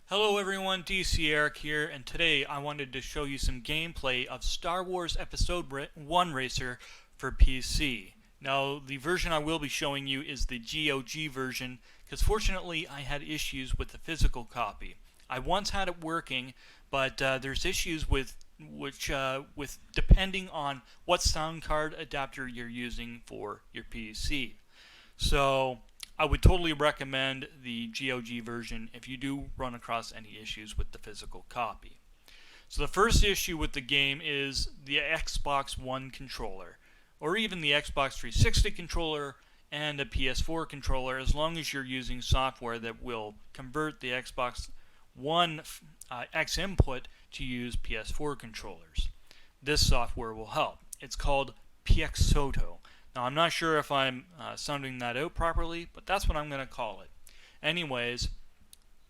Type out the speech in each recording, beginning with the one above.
Hello everyone, DCeric here, and today I wanted to show you some gameplay of Star Wars Episode 1 Racer for PC. Now, the version I will be showing you is the GOG version, because fortunately I had issues with the physical copy. I once had it working, but there's issues with depending on what sound card adapter you're using for your PC. So I would totally recommend the GOG version if you do run across any issues with the physical copy. So the first issue with the game is the Xbox One controller, or even the Xbox 360 controller and a PS4 controller, as long as you're using software that will convert the Xbox One X input to use PS4 controllers. This software will help. It's called Pixoto. Now, I'm not sure if I'm sounding that out properly, but that's what I'm going to call it. Anyways,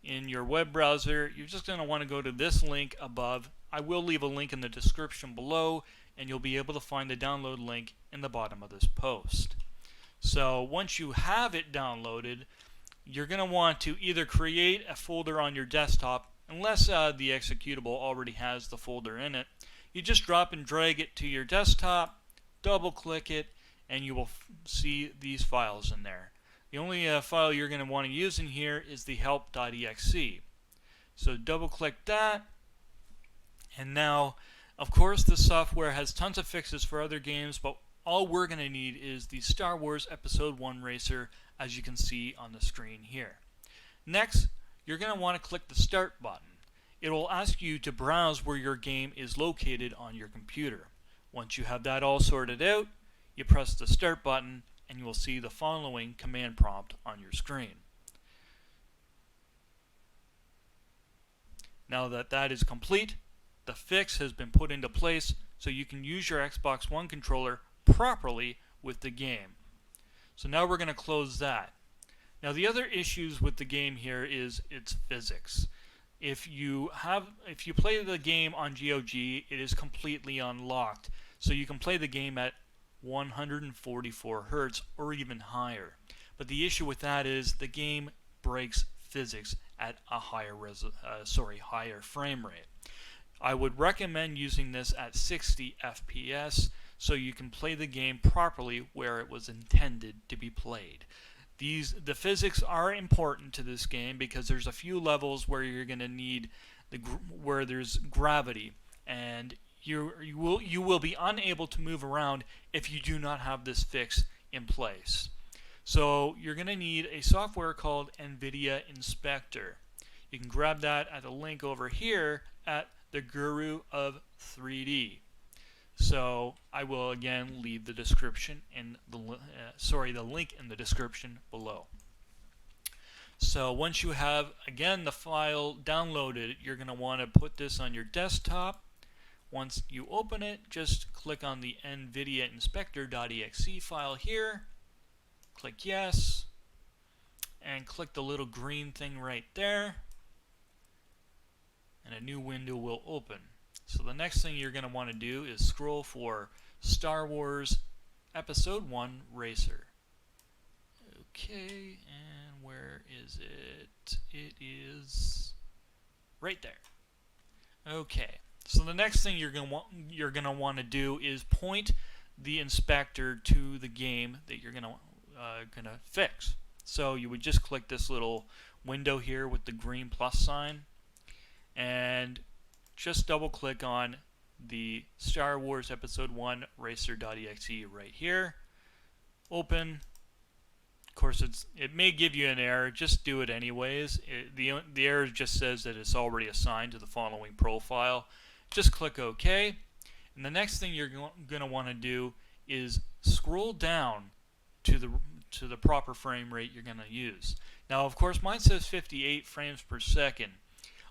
in your web browser, you're just going to want to go to this link above. I will leave a link in the description below, and you'll be able to find the download link in the bottom of this post. So once you have it downloaded, you're going to want to either create a folder on your desktop, unless the executable already has the folder in it. You just drop and drag it to your desktop, double click it, and you will see these files in there. The only file you're going to want to use in here is the help.exe. So double click that, and now of course this software has tons of fixes for other games, but all we're going to need is the Star Wars Episode 1 Racer, as you can see on the screen here. Next, you're going to want to click the Start button. It will ask you to browse where your game is located on your computer. Once you have that all sorted out, you press the Start button and you will see the following command prompt on your screen. Now that that is complete, the fix has been put into place so you can use your Xbox One controller properly with the game. So now we're going to close that. Now the other issues with the game here is its physics. If you play the game on GOG, it is completely unlocked, so you can play the game at 144 Hz or even higher. But the issue with that is the game breaks physics at a higher frame rate. I would recommend using this at 60 FPS so you can play the game properly where it was intended to be played. The physics are important to this game because there's a few levels where you're going to need where there's gravity, and you will be unable to move around if you do not have this fix in place. So you're going to need a software called NVIDIA Inspector. You can grab that at the link over here at the Guru of 3D. So I will again leave the description in the link in the description below. So once you have again the file downloaded, you're going to want to put this on your desktop. Once you open it, just click on the NVIDIA Inspector.exe file here, click yes, and click the little green thing right there, and a new window will open. So the next thing you're going to want to do is scroll for Star Wars Episode 1 Racer. Okay, and where is it? It is right there. Okay. So the next thing you're going to want to do is point the inspector to the game that you're going to fix. So you would just click this little window here with the green plus sign, and just double click on the Star Wars Episode 1 Racer.exe right here. Open. Of course, it may give you an error. Just do it anyways. The error just says that it's already assigned to the following profile. Just click OK, and the next thing you're going to want to do is scroll down to the proper frame rate you're going to use. Now, of course, mine says 58 frames per second.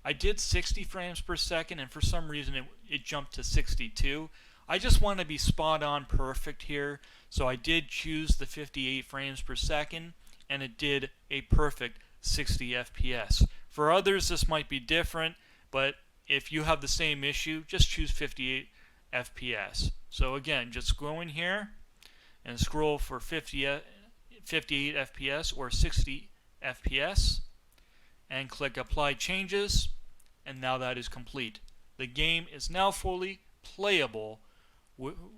I did 60 frames per second, and for some reason it jumped to 62. I just want to be spot on perfect here, so I did choose the 58 frames per second, and it did a perfect 60 FPS. For others, this might be different, but if you have the same issue, just choose 58 FPS. So again, just go in here and scroll for 58 FPS or 60 FPS, and click Apply Changes, and now that is complete. The game is now fully playable,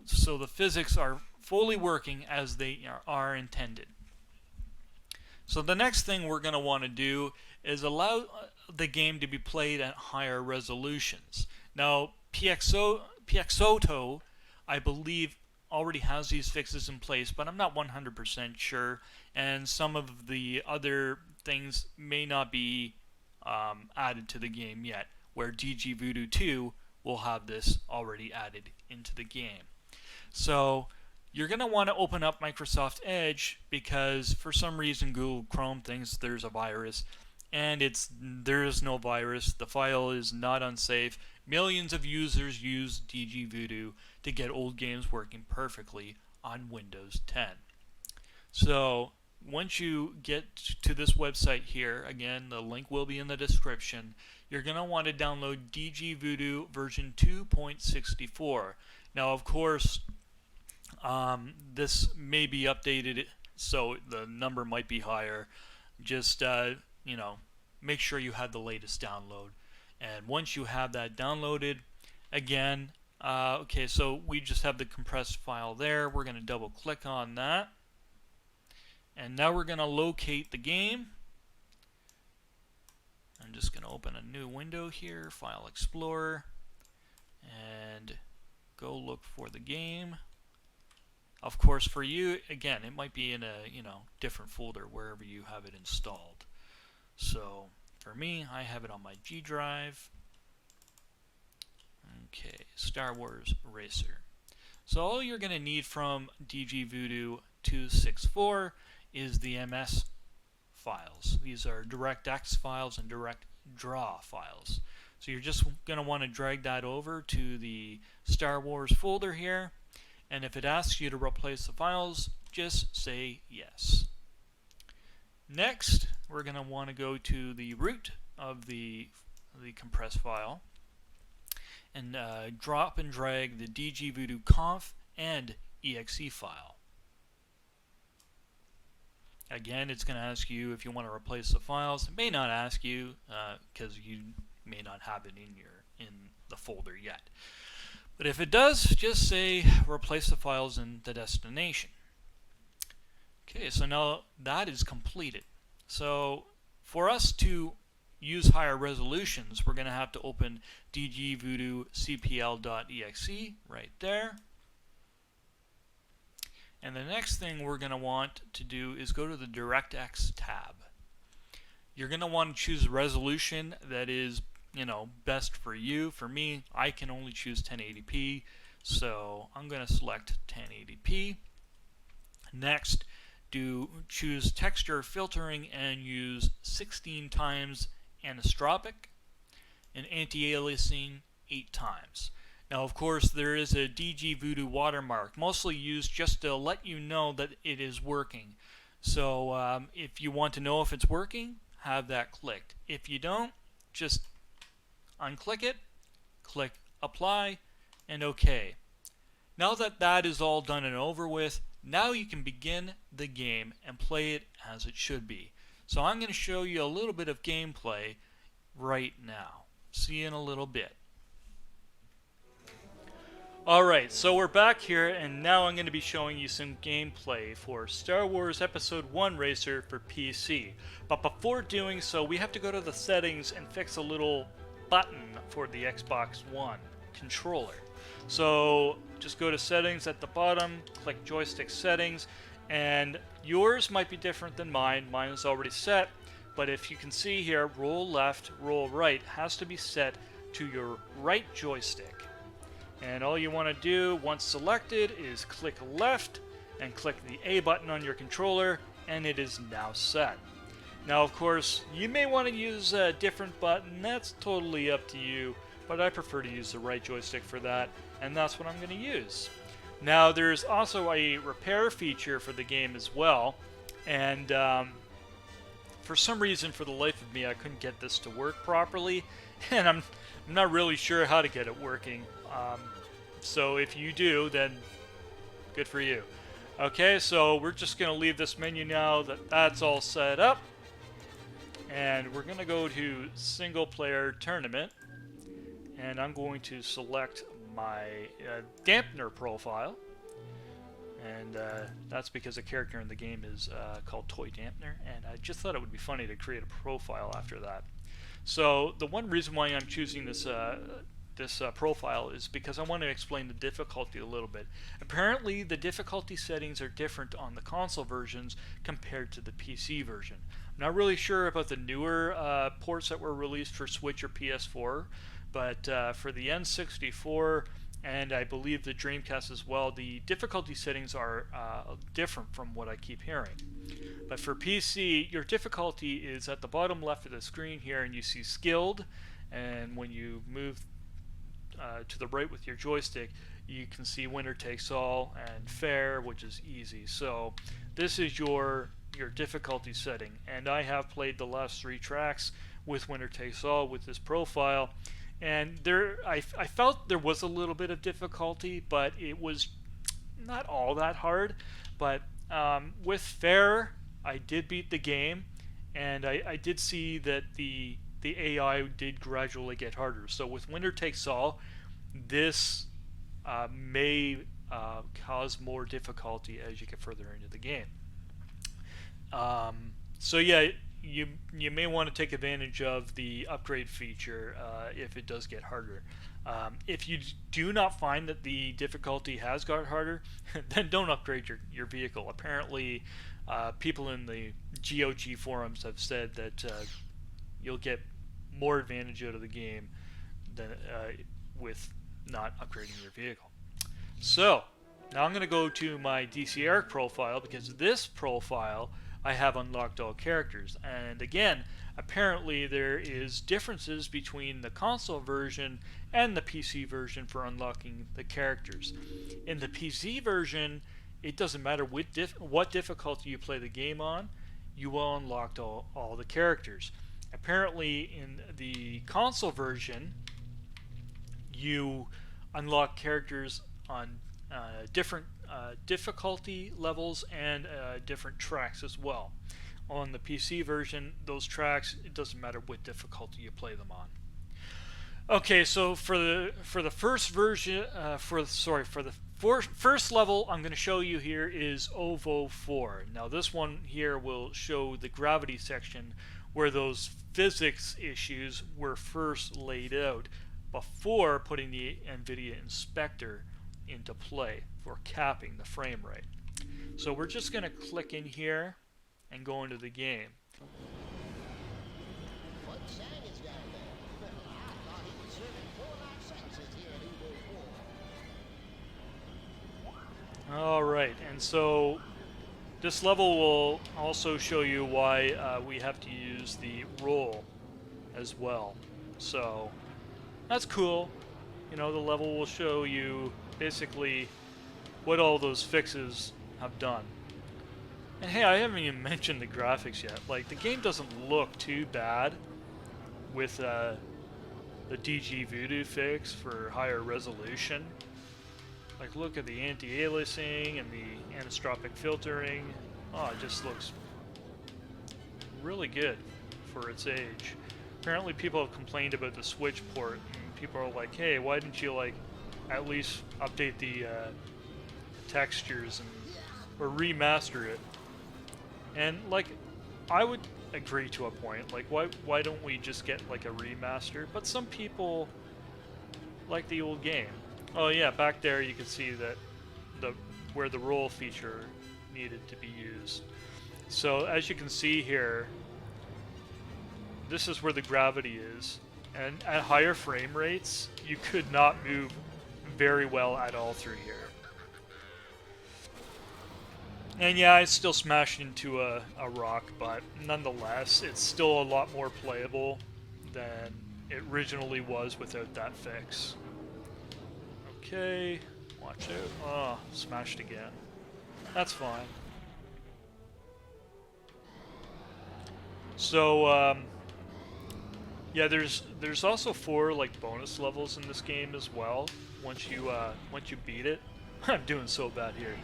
so the physics are fully working as they are intended. So the next thing we're going to want to do is allow the game to be played at higher resolutions. Now, PXOTO, I believe, already has these fixes in place, but I'm not 100% sure, and some of the other things may not be added to the game yet, where DG Voodoo 2 will have this already added into the game. So you're going to want to open up Microsoft Edge because for some reason Google Chrome thinks there's a virus, and there is no virus. The file is not unsafe. Millions of users use DG Voodoo to get old games working perfectly on Windows 10. So once you get to this website here, again, the link will be in the description, you're going to want to download DG Voodoo version 2.64. Now, of course, this may be updated, so the number might be higher. Just, make sure you have the latest download. And once you have that downloaded, again, okay, so we just have the compressed file there. We're going to double click on that. And now we're going to locate the game. I'm just going to open a new window here, File Explorer, and go look for the game. Of course, for you, again, it might be in a different folder wherever you have it installed. So for me, I have it on my G drive. Okay, Star Wars Racer. So all you're going to need from DG Voodoo 264 is the MS files. These are DirectX files and DirectDraw files. So you're just going to want to drag that over to the Star Wars folder here, and if it asks you to replace the files, just say yes. Next, we're going to want to go to the root of the compressed file and drop and drag the DG Voodoo conf and exe file. Again, it's going to ask you if you want to replace the files. It may not ask you because you may not have it in the folder yet. But if it does, just say replace the files in the destination. Okay, so now that is completed. So for us to use higher resolutions, we're going to have to open dgvoodoo.cpl.exe right there. And the next thing we're going to want to do is go to the DirectX tab. You're going to want to choose a resolution that is, best for you. For me, I can only choose 1080p, so I'm going to select 1080p. Next, choose texture filtering and use 16 times anisotropic and anti-aliasing 8 times. Now, of course, there is a DG Voodoo watermark, mostly used just to let you know that it is working. So if you want to know if it's working, have that clicked. If you don't, just unclick it, click Apply, and OK. Now that that is all done and over with, now you can begin the game and play it as it should be. So I'm going to show you a little bit of gameplay right now. See you in a little bit. Alright, so we're back here, and now I'm going to be showing you some gameplay for Star Wars Episode 1 Racer for PC. But before doing so, we have to go to the settings and fix a little button for the Xbox One controller. So just go to settings at the bottom, click joystick settings, and yours might be different than mine. Mine is already set, but if you can see here, roll left, roll right has to be set to your right joystick. And all you want to do once selected is click left and click the A button on your controller, and it is now set. Now, of course, you may want to use a different button. That's totally up to you, but I prefer to use the right joystick for that, and that's what I'm going to use. Now, there's also a repair feature for the game as well, and for some reason, for the life of me, I couldn't get this to work properly, and I'm not really sure how to get it working. So if you do, then good for you. Okay, so we're just going to leave this menu now that that's all set up. and we're going to go to single player tournament, and I'm going to select my dampener profile, and that's because a character in the game is called Toy Dampener, and I just thought it would be funny to create a profile after that. So the one reason why I'm choosing this profile is because I want to explain the difficulty a little bit. Apparently the difficulty settings are different on the console versions compared to the PC version. I'm not really sure about the newer ports that were released for Switch or PS4, but for the N64 and I believe the Dreamcast as well, the difficulty settings are different from what I keep hearing. But for PC, your difficulty is at the bottom left of the screen here, and you see skilled, and when you move to the right with your joystick, you can see winner takes all and fair, which is easy. So this is your difficulty setting, and I have played the last 3 tracks with winner takes all with this profile, and I felt there was a little bit of difficulty, but it was not all that hard. But with fair, I did beat the game, and I did see that the AI did gradually get harder. So with winner takes all, this may cause more difficulty as you get further into the game. So yeah, you may want to take advantage of the upgrade feature if it does get harder. If you do not find that the difficulty has got harder, then don't upgrade your vehicle. Apparently, people in the GOG forums have said that you'll get more advantage out of the game than with not upgrading your vehicle. So now I'm going to go to my DCeric profile, because this profile I have unlocked all characters, and again, apparently there is differences between the console version and the PC version for unlocking the characters. In the PC version, it doesn't matter what difficulty you play the game on, you will unlock all the characters. Apparently in the console version, you unlock characters on different difficulty levels and different tracks as well. On the PC version, those tracks, it doesn't matter what difficulty you play them on. Okay, so for the first version, for the first level I'm going to show you here is OVO 4. Now this one here will show the gravity section where those physics issues were first laid out before putting the NVIDIA Inspector into play for capping the frame rate. So we're just going to click in here and go into the game. Alright, and so this level will also show you why we have to use the roll as well. So that's cool. You know, the level will show you basically what all those fixes have done. And hey, I haven't even mentioned the graphics yet. Like, the game doesn't look too bad with the DG Voodoo fix for higher resolution. Like, look at the anti-aliasing and the anisotropic filtering. Oh, it just looks really good for its age. Apparently people have complained about the Switch port, and people are like, hey, why didn't you, like, at least update the textures or remaster it? And, like, I would agree to a point. Like, why don't we just get, like, a remaster? But some people like the old game. Oh yeah, back there you can see that where the roll feature needed to be used. So as you can see here, this is where the gravity is, and at higher frame rates you could not move very well at all through here. And yeah, I still smashed into a rock, but nonetheless it's still a lot more playable than it originally was without that fix. Okay, watch out. Oh, smashed again. That's fine. So, yeah, there's also 4 like bonus levels in this game as well. Once you beat it, I'm doing so bad here.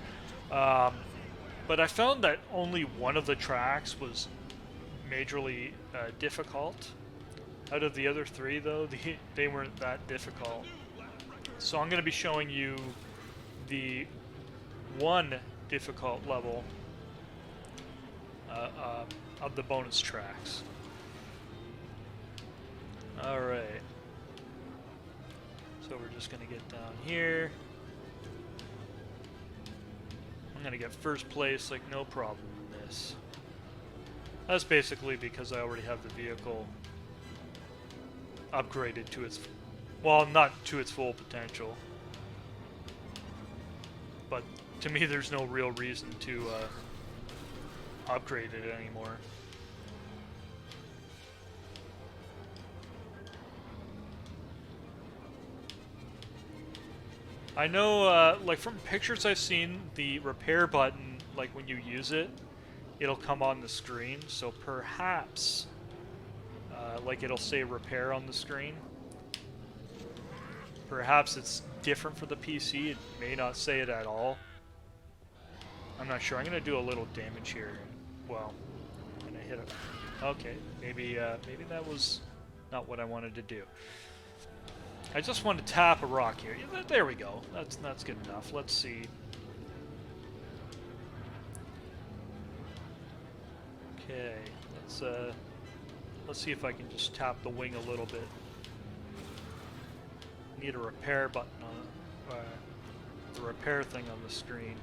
But I found that only one of the tracks was majorly difficult. Out of the other three, though, they weren't that difficult. So I'm going to be showing you the one difficult level of the bonus tracks. Alright. So we're just going to get down here. I'm going to get first place, like, no problem in this. That's basically because I already have the vehicle upgraded to its... well, not to its full potential. But to me, there's no real reason to upgrade it anymore. I know, like from pictures I've seen, the repair button, like when you use it, it'll come on the screen. So perhaps, like it'll say repair on the screen. Perhaps it's different for the PC. It may not say it at all. I'm not sure. I'm gonna do a little damage here. Well, I'm gonna hit it. Okay, maybe maybe that was not what I wanted to do. I just want to tap a rock here. Yeah, there we go. That's good enough. Let's see. Okay, let's see if I can just tap the wing a little bit. Need a repair button on the repair thing on the screen,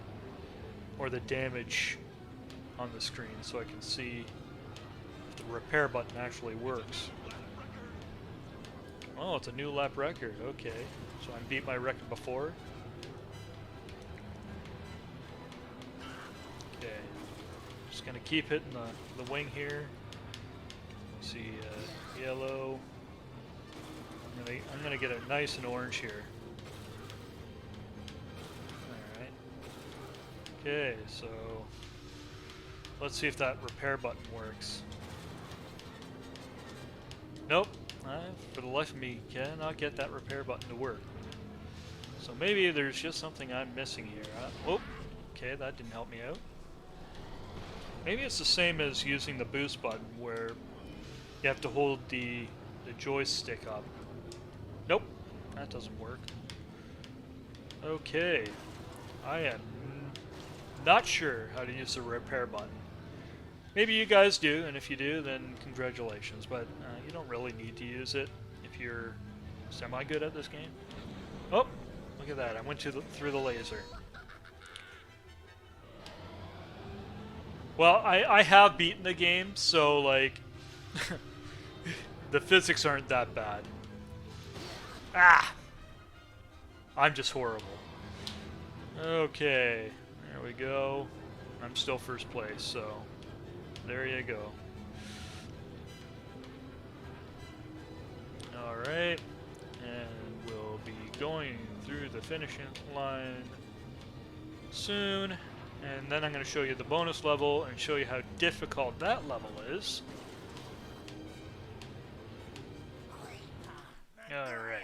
or the damage on the screen, so I can see if the repair button actually works. Oh, it's a new lap record. Okay, so I beat my record before. Okay, just gonna keep hitting the wing here. Let's see, yellow. I'm gonna get it nice and orange here. All right. Okay, so let's see if that repair button works. Nope. For the life of me, cannot get that repair button to work. So maybe there's just something I'm missing here. Oh, okay, that didn't help me out. Maybe it's the same as using the boost button, where you have to hold the joystick up. Nope, that doesn't work. Okay, I am not sure how to use the repair button. Maybe you guys do, and if you do, then congratulations, but you don't really need to use it if you're semi-good at this game. Oh, look at that, I went through the laser. Well, I have beaten the game, so, like, the physics aren't that bad. Ah! I'm just horrible. Okay, there we go. I'm still first place, so... there you go. Alright, and we'll be going through the finishing line soon, and then I'm going to show you the bonus level and show you how difficult that level is. Alright.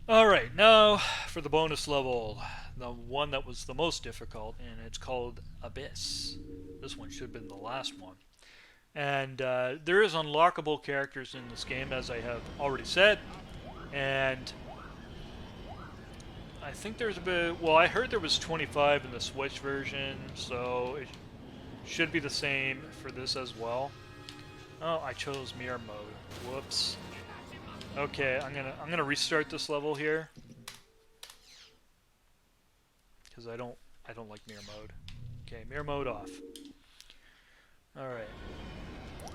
Alright, now for the bonus level. The one that was the most difficult, and it's called Abyss. This one should have been the last one. And there is unlockable characters in this game, as I have already said. And I think there's a bit... well, I heard there was 25 in the Switch version, so it should be the same for this as well. Oh, I chose mirror mode. Whoops. Okay, I'm gonna restart this level here, because I don't like mirror mode. Okay, mirror mode off. Alright.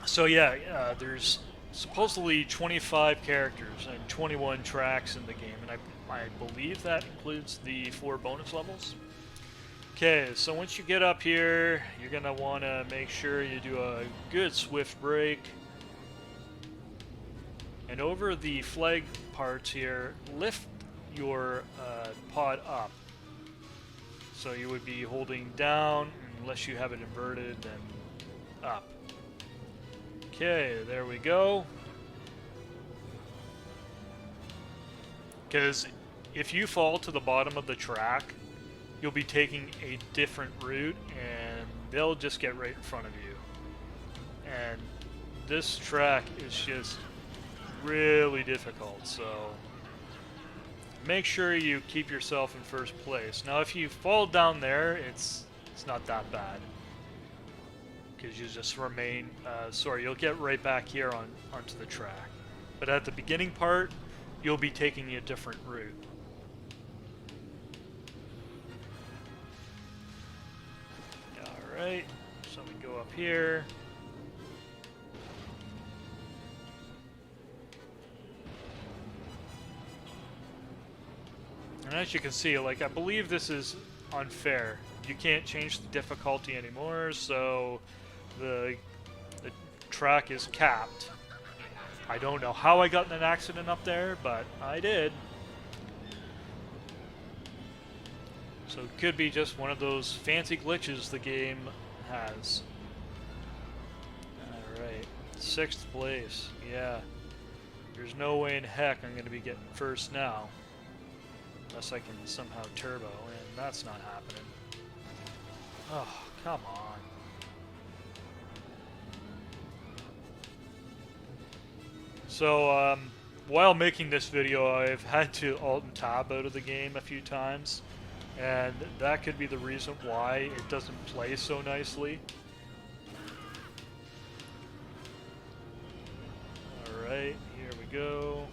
So yeah, there's supposedly 25 characters and 21 tracks in the game, and I believe that includes the 4 bonus levels. Okay, so once you get up here, you're gonna want to make sure you do a good swift brake. And over the flag parts here, lift your pod up. So you would be holding down, unless you have it inverted, then up. Okay, there we go. Because if you fall to the bottom of the track, you'll be taking a different route, and they'll just get right in front of you. And this track is just really difficult, so make sure you keep yourself in first place. Now if you fall down there, it's not that bad, because you just remain, you'll get right back here onto the track. But at the beginning part, you'll be taking a different route. Alright, so we go up here. And as you can see, like, I believe this is unfair. You can't change the difficulty anymore, so the track is capped. I don't know how I got in an accident up there, but I did. So it could be just one of those fancy glitches the game has. Alright, 6th place. Yeah. There's no way in heck I'm going to be getting first now. Unless I can somehow turbo, and that's not happening. Oh, come on. So, while making this video, I've had to alt and tab out of the game a few times, and that could be the reason why it doesn't play so nicely. Alright, here we go.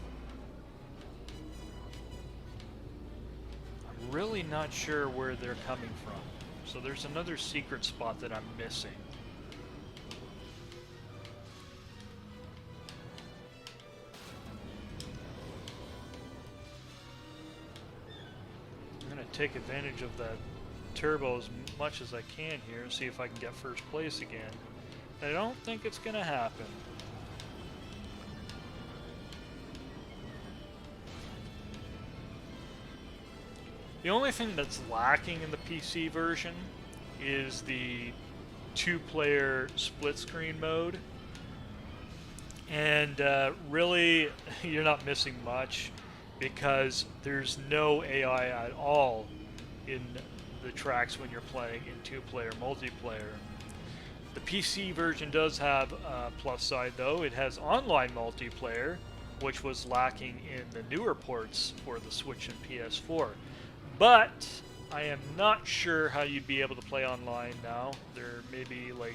I'm really not sure where they're coming from. So there's another secret spot that I'm missing. I'm going to take advantage of that turbo as much as I can here and see if I can get first place again. I don't think it's going to happen. The only thing that's lacking in the PC version is the 2-player split screen mode. And really, you're not missing much because there's no AI at all in the tracks when you're playing in 2-player multiplayer. The PC version does have a plus side though. It has online multiplayer, which was lacking in the newer ports for the Switch and PS4. But I am not sure how you'd be able to play online now. There may be like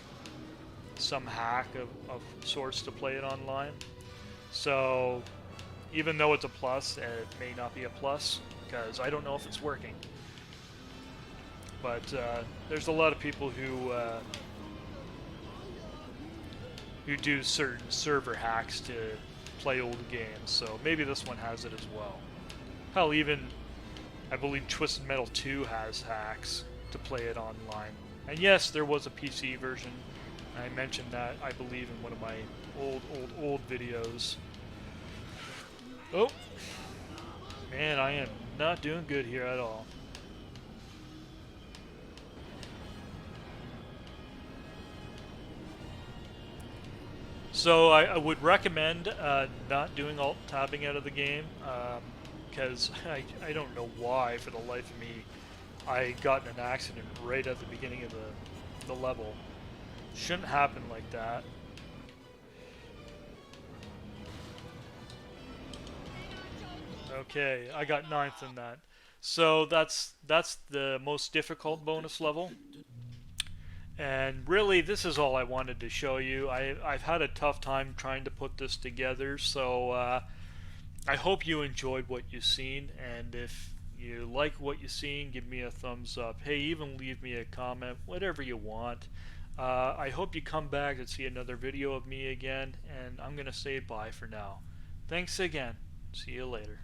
some hack of sorts to play it online. So even though it's a plus, it may not be a plus because I don't know if it's working. But there's a lot of people who do certain server hacks to play old games. So maybe this one has it as well. Hell, even I believe Twisted Metal 2 has hacks to play it online. And yes, there was a PC version. I mentioned that, I believe, in one of my old videos. Oh! Man, I am not doing good here at all. So I would recommend not doing alt-tabbing out of the game. Because I don't know why, for the life of me, I got in an accident right at the beginning of the level. Shouldn't happen like that. Okay, I got 9th in that. So that's the most difficult bonus level. And really, this is all I wanted to show you. I've had a tough time trying to put this together, so I hope you enjoyed what you've seen, and if you like what you've seen, give me a thumbs up. Hey, even leave me a comment, whatever you want. I hope you come back and see another video of me again, and I'm going to say bye for now. Thanks again. See you later.